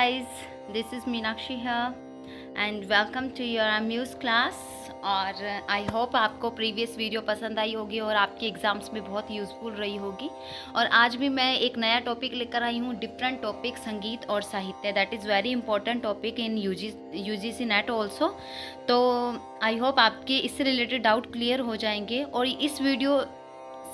guys, this is Meenakshi here and welcome to your Amuse class। और I hope आपको previous video पसंद आई होगी और आपके एग्ज़ाम्स में बहुत यूज़फुल रही होगी। और आज भी मैं एक नया टॉपिक लेकर आई हूँ, डिफरेंट टॉपिक, संगीत और साहित्य। That is very important topic in UGC net also. तो आई होप आपके इससे रिलेटेड डाउट क्लियर हो जाएंगे और इस वीडियो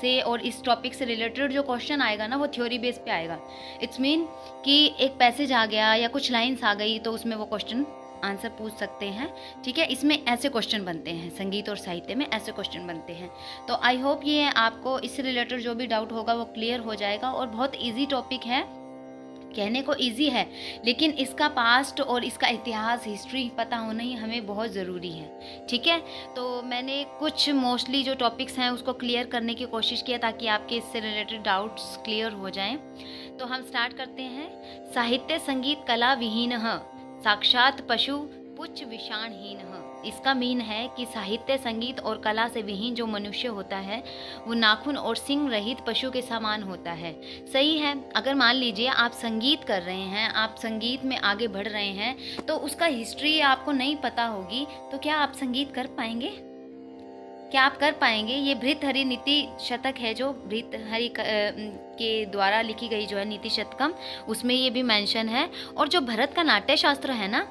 से और इस टॉपिक से रिलेटेड जो क्वेश्चन आएगा ना वो थ्योरी बेस पे आएगा। इट्स मीन कि एक पैसेज आ गया या कुछ लाइंस आ गई तो उसमें वो क्वेश्चन आंसर पूछ सकते हैं। ठीक है, इसमें ऐसे क्वेश्चन बनते हैं, संगीत और साहित्य में ऐसे क्वेश्चन बनते हैं। तो आई होप ये आपको इससे रिलेटेड जो भी डाउट होगा वो क्लियर हो जाएगा। और बहुत ईजी टॉपिक है, कहने को इजी है लेकिन इसका पास्ट और इसका इतिहास, हिस्ट्री पता होना ही हमें बहुत ज़रूरी है। ठीक है, तो मैंने कुछ मोस्टली जो टॉपिक्स हैं उसको क्लियर करने की कोशिश किया ताकि आपके इससे रिलेटेड डाउट्स क्लियर हो जाएं। तो हम स्टार्ट करते हैं। साहित्य संगीत कला विहीनः साक्षात पशु पुच्छ विषाणहीनः। इसका मीन है कि साहित्य, संगीत और कला से विहीन जो मनुष्य होता है वो नाखून और सींग रहित पशु के समान होता है। सही है। अगर मान लीजिए आप संगीत कर रहे हैं, आप संगीत में आगे बढ़ रहे हैं तो उसका हिस्ट्री आपको नहीं पता होगी तो क्या आप संगीत कर पाएंगे? क्या आप कर पाएंगे? ये भर्तृहरि नीति शतक है जो भर्तृहरि के द्वारा लिखी गई जो है नीति शतकम, उसमें ये भी मेंशन है। और जो भरत का नाट्य शास्त्र है ना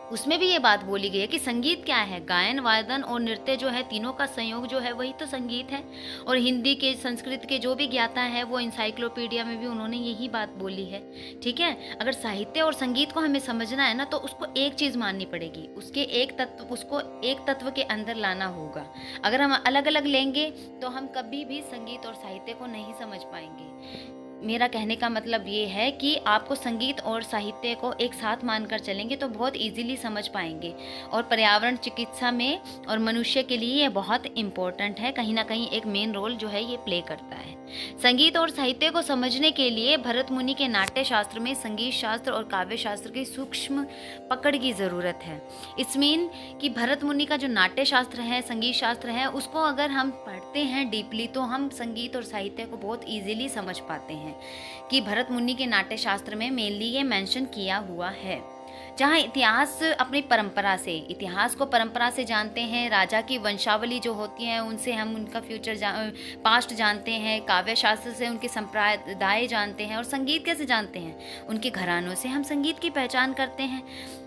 उसमें भी ये बात बोली गई है कि संगीत क्या है, गायन, वादन और नृत्य जो है तीनों का संयोग जो है वही तो संगीत है। और हिंदी के, संस्कृत के जो भी ज्ञाता है वो इंसाइक्लोपीडिया में भी उन्होंने यही बात बोली है। ठीक है, अगर साहित्य और संगीत को हमें समझना है ना तो उसको एक चीज़ माननी पड़ेगी, उसको एक तत्व के अंदर लाना होगा। अगर हम अलग अलग लेंगे तो हम कभी भी संगीत और साहित्य को नहीं समझ पाएंगे। मेरा कहने का मतलब ये है कि आपको संगीत और साहित्य को एक साथ मानकर चलेंगे तो बहुत इजीली समझ पाएंगे। और पर्यावरण चिकित्सा में और मनुष्य के लिए ये बहुत इम्पोर्टेंट है, कहीं ना कहीं एक मेन रोल जो है ये प्ले करता है। संगीत और साहित्य को समझने के लिए भरत मुनि के नाट्य शास्त्र में संगीत शास्त्र और काव्य शास्त्र की सूक्ष्म पकड़ की ज़रूरत है। इस मीन कि भरत मुनि का जो नाट्य शास्त्र है, संगीत शास्त्र है, उसको अगर हम पढ़ते हैं डीपली तो हम संगीत और साहित्य को बहुत ईजिली समझ पाते हैं कि भरत मुनि के नाट्य शास्त्र में मेनली ये मेंशन किया हुआ है। जहाँ इतिहास अपनी परंपरा से, इतिहास को परंपरा से जानते हैं, राजा की वंशावली जो होती है उनसे हम उनका पास्ट जानते हैं, काव्य शास्त्र से उनके संप्रदाय जानते हैं। और संगीत कैसे जानते हैं? उनके घरानों से हम संगीत की पहचान करते हैं।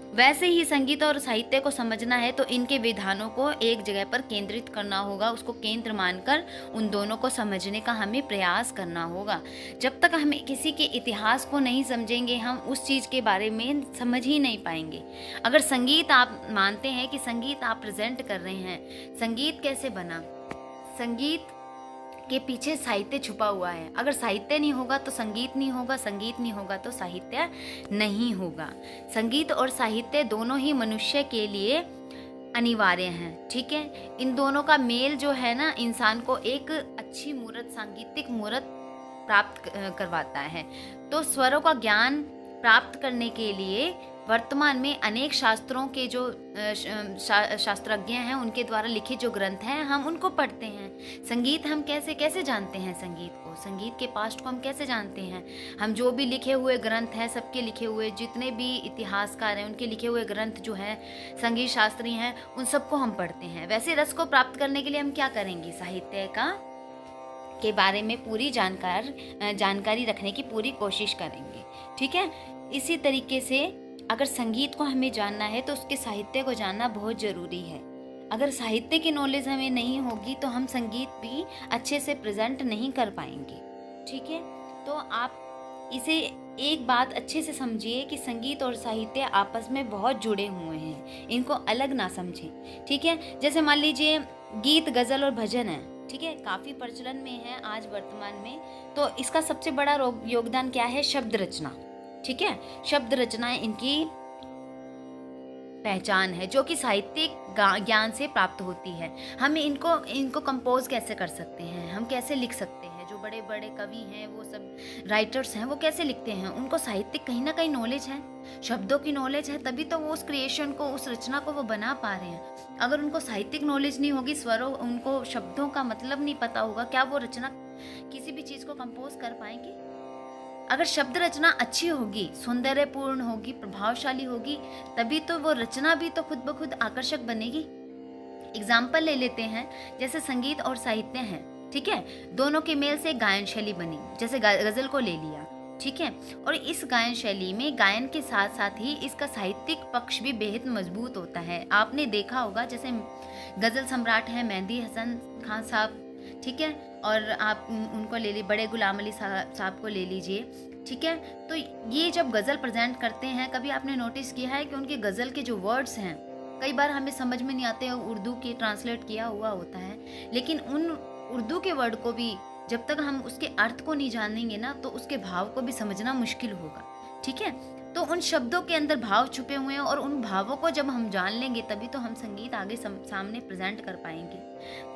वैसे ही संगीत और साहित्य को समझना है तो इनके विधानों को एक जगह पर केंद्रित करना होगा, उसको केंद्र मानकर उन दोनों को समझने का हमें प्रयास करना होगा। जब तक हमें किसी के इतिहास को नहीं समझेंगे हम उस चीज़ के बारे में समझ ही नहीं पाएंगे। अगर संगीत आप मानते हैं कि संगीत आप प्रेजेंट कर रहे हैं, संगीत कैसे बना, संगीत के पीछे साहित्य छुपा हुआ है। अगर साहित्य नहीं होगा तो संगीत नहीं होगा, संगीत नहीं होगा तो साहित्य नहीं होगा। संगीत और साहित्य दोनों ही मनुष्य के लिए अनिवार्य हैं। ठीक है, इन दोनों का मेल जो है ना इंसान को एक अच्छी मूर्त, सांगीतिक मूर्त प्राप्त करवाता है। तो स्वरों का ज्ञान प्राप्त करने के लिए वर्तमान में अनेक शास्त्रों के जो शास्त्रज्ञ हैं उनके द्वारा लिखित जो ग्रंथ हैं हम उनको पढ़ते हैं। संगीत हम कैसे जानते हैं संगीत को, संगीत के पास्ट को हम कैसे जानते हैं? हम जो भी लिखे हुए ग्रंथ हैं, सबके लिखे हुए, जितने भी इतिहासकार हैं उनके लिखे हुए ग्रंथ जो हैं, संगीत शास्त्री हैं, उन सबको हम पढ़ते हैं। वैसे रस को प्राप्त करने के लिए हम क्या करेंगे? साहित्य के बारे में पूरी जानकारी रखने की पूरी कोशिश करेंगे। ठीक है, इसी तरीके से अगर संगीत को हमें जानना है तो उसके साहित्य को जानना बहुत ज़रूरी है। अगर साहित्य की नॉलेज हमें नहीं होगी तो हम संगीत भी अच्छे से प्रेजेंट नहीं कर पाएंगे। ठीक है, तो आप इसे एक बात अच्छे से समझिए कि संगीत और साहित्य आपस में बहुत जुड़े हुए हैं, इनको अलग ना समझें। ठीक है, जैसे मान लीजिए गीत, गज़ल और भजन है, ठीक है, काफ़ी प्रचलन में है आज वर्तमान में। तो इसका सबसे बड़ा योगदान क्या है? शब्द रचना। ठीक है, शब्द रचनाएं इनकी पहचान है जो कि साहित्यिक ज्ञान से प्राप्त होती है। हम इनको कंपोज कैसे कर सकते हैं, हम कैसे लिख सकते हैं? जो बड़े बड़े कवि हैं, वो सब राइटर्स हैं, वो कैसे लिखते हैं? उनको साहित्यिक कहीं ना कहीं नॉलेज है, शब्दों की नॉलेज है, तभी तो वो उस क्रिएशन को, उस रचना को वो बना पा रहे हैं। अगर उनको साहित्यिक नॉलेज नहीं होगी, स्वरों, उनको शब्दों का मतलब नहीं पता होगा, क्या वो रचना किसी भी चीज़ को कंपोज कर पाएंगे? अगर शब्द रचना अच्छी होगी, सौंदर्यपूर्ण होगी, प्रभावशाली होगी, तभी तो वो रचना भी तो खुद ब खुद आकर्षक बनेगी। एग्जाम्पल ले लेते हैं, जैसे संगीत और साहित्य हैं, ठीक है, दोनों के मेल से गायन शैली बनी। जैसे गजल को ले लिया, ठीक है, और इस गायन शैली में गायन के साथ साथ ही इसका साहित्यिक पक्ष भी बेहद मजबूत होता है। आपने देखा होगा, जैसे गजल सम्राट हैं मेहंदी हसन खान साहब, ठीक है, और आप उनको ले लीजिए, बड़े गुलाम अली साहब को ले लीजिए, ठीक है। तो ये जब गज़ल प्रेजेंट करते हैं, कभी आपने नोटिस किया है कि उनके गज़ल के जो वर्ड्स हैं कई बार हमें समझ में नहीं आते, उर्दू के ट्रांसलेट किया हुआ होता है, लेकिन उन उर्दू के वर्ड को भी जब तक हम उसके अर्थ को नहीं जानेंगे ना, तो उसके भाव को भी समझना मुश्किल होगा, ठीक है। तो उन शब्दों के अंदर भाव छुपे हुए हैं, और उन भावों को जब हम जान लेंगे तभी तो हम संगीत आगे सामने प्रेजेंट कर पाएंगे।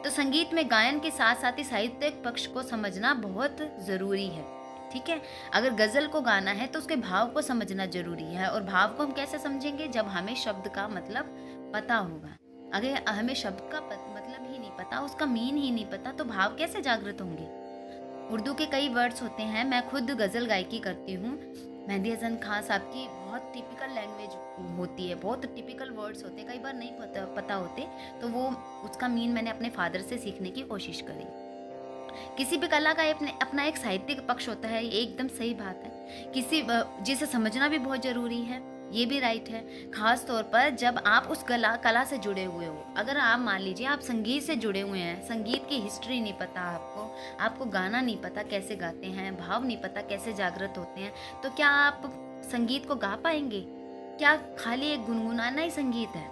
तो संगीत में गायन के साथ साथ ही साहित्यिक पक्ष को समझना बहुत ज़रूरी है, ठीक है। अगर गज़ल को गाना है तो उसके भाव को समझना जरूरी है, और भाव को हम कैसे समझेंगे, जब हमें शब्द का मतलब पता होगा। अगर हमें शब्द का मतलब ही नहीं पता, उसका मीन ही नहीं पता, तो भाव कैसे जागृत होंगे। उर्दू के कई वर्ड्स होते हैं, मैं खुद गज़ल गायकी करती हूँ, मेहंदी हसन खान साहब की बहुत टिपिकल लैंग्वेज होती है, बहुत टिपिकल वर्ड्स होते हैं, कई बार नहीं पता होते, तो वो उसका मीन मैंने अपने फादर से सीखने की कोशिश करी। किसी भी कला का अपना एक साहित्यिक पक्ष होता है, ये एकदम सही बात है, जिसे समझना भी बहुत ज़रूरी है, ये भी राइट है। खास तौर पर जब आप उस कला से जुड़े हुए हो। अगर आप मान लीजिए आप संगीत से जुड़े हुए हैं, संगीत की हिस्ट्री नहीं पता आपको गाना नहीं पता कैसे गाते हैं, भाव नहीं पता कैसे जागृत होते हैं, तो क्या आप संगीत को गा पाएंगे? क्या खाली एक गुनगुनाना ही संगीत है?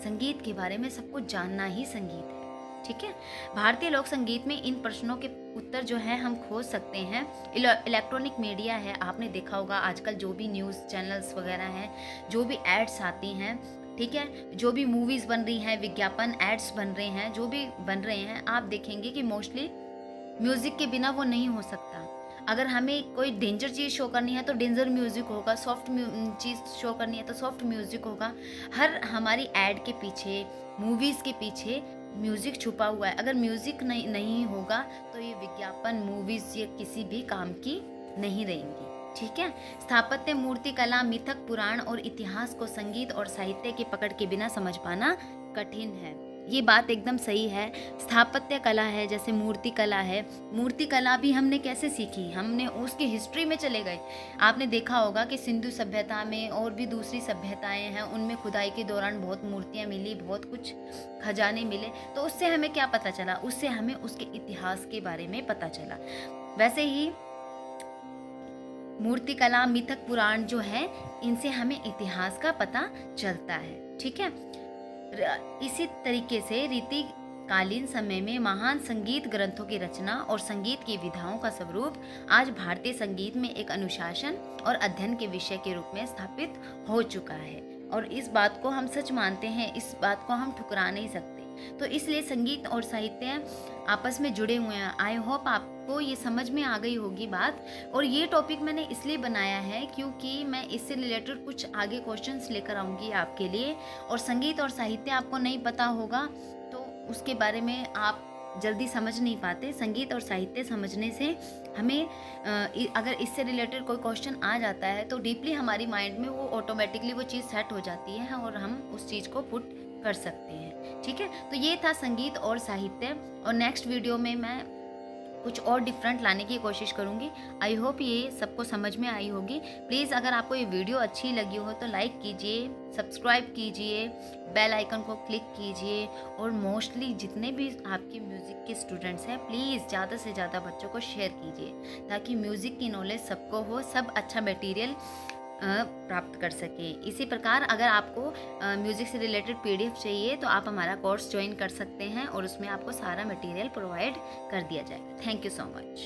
संगीत के बारे में सब कुछ जानना ही संगीत है, ठीक है। भारतीय लोक संगीत में इन प्रश्नों के उत्तर जो है हम खोज सकते हैं। इलेक्ट्रॉनिक मीडिया है, आपने देखा होगा आजकल जो भी न्यूज़ चैनल्स वगैरह हैं, जो भी एड्स आती हैं, ठीक है, जो भी मूवीज़ बन रही हैं, विज्ञापन एड्स बन रहे हैं, जो भी बन रहे हैं, आप देखेंगे कि मोस्टली म्यूज़िक के बिना वो नहीं हो सकता। अगर हमें कोई डेंजर चीज़ शो करनी है तो डेंजर म्यूज़िक होगा, सॉफ्ट चीज़ शो करनी है तो सॉफ्ट म्यूज़िक होगा। हर हमारी एड के पीछे, मूवीज़ के पीछे म्यूज़िक छुपा हुआ है। अगर म्यूज़िक नहीं होगा तो ये विज्ञापन, मूवीज़, ये किसी भी काम की नहीं रहेंगी, ठीक है। स्थापत्य, मूर्ति कला, मिथक, पुराण और इतिहास को संगीत और साहित्य की पकड़ के बिना समझ पाना कठिन है। ये बात एकदम सही है। स्थापत्य कला है, जैसे मूर्ति कला है, मूर्ति कला भी हमने कैसे सीखी, हमने उसकी हिस्ट्री में चले गए। आपने देखा होगा कि सिंधु सभ्यता में और भी दूसरी सभ्यताएं हैं, उनमें खुदाई के दौरान बहुत मूर्तियां मिली, बहुत कुछ खजाने मिले, तो उससे हमें क्या पता चला, उससे हमें उसके इतिहास के बारे में पता चला। वैसे ही मूर्ति कला, मिथक, पुराण जो है, इनसे हमें इतिहास का पता चलता है, ठीक है। इसी तरीके से रीतिकालीन समय में महान संगीत ग्रंथों की रचना और संगीत की विधाओं का स्वरूप आज भारतीय संगीत में एक अनुशासन और अध्ययन के विषय के रूप में स्थापित हो चुका है, और इस बात को हम सच मानते हैं, इस बात को हम ठुकरा नहीं सकते। तो इसलिए संगीत और साहित्य आपस में जुड़े हुए हैं। आई होप आपको ये समझ में आ गई होगी बात। और ये टॉपिक मैंने इसलिए बनाया है क्योंकि मैं इससे रिलेटेड कुछ आगे क्वेश्चंस लेकर आऊँगी आपके लिए, और संगीत और साहित्य आपको नहीं पता होगा तो उसके बारे में आप जल्दी समझ नहीं पाते। संगीत और साहित्य समझने से हमें अगर इससे रिलेटेड कोई क्वेश्चन आ जाता है तो डीपली हमारी माइंड में वो ऑटोमेटिकली वो चीज़ सेट हो जाती है और हम उस चीज़ को पुट कर सकते हैं, ठीक है। तो ये था संगीत और साहित्य, और नेक्स्ट वीडियो में मैं कुछ और डिफरेंट लाने की कोशिश करूँगी। आई होप ये सबको समझ में आई होगी। प्लीज़ अगर आपको ये वीडियो अच्छी लगी हो तो लाइक कीजिए, सब्सक्राइब कीजिए, बेल आइकन को क्लिक कीजिए, और मोस्टली जितने भी आपके म्यूज़िक के स्टूडेंट्स हैं प्लीज़ ज़्यादा से ज़्यादा बच्चों को शेयर कीजिए, ताकि म्यूज़िक की नॉलेज सबको हो, सब अच्छा मटेरियल प्राप्त कर सके। इसी प्रकार अगर आपको म्यूज़िक से रिलेटेड PDF चाहिए तो आप हमारा कोर्स ज्वाइन कर सकते हैं, और उसमें आपको सारा मटेरियल प्रोवाइड कर दिया जाएगा। Thank you so much.